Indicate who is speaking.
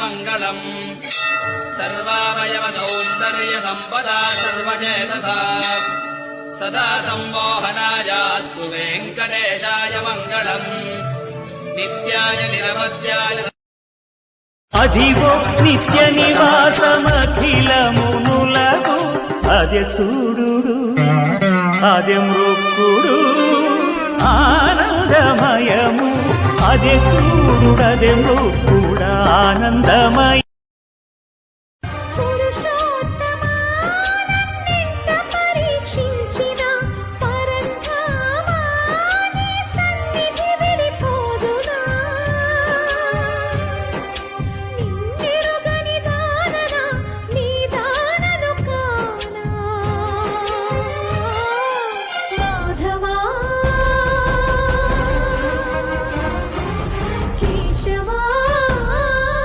Speaker 1: మంగళం సర్వావయవ సౌందర్య సంపదా సర్వచేతసా సదా సంమోహనాయాస్తు వెంకటేశాయ మంగళం నిత్యాయ నిరవధ్యాయ
Speaker 2: అదివో నిత్య నివాసమఖిలమునులకు అదే చూడు అదే మృక్కుడు ఆనందమయము అదే చూడు అదే మృక్కుడు ఆనందమయ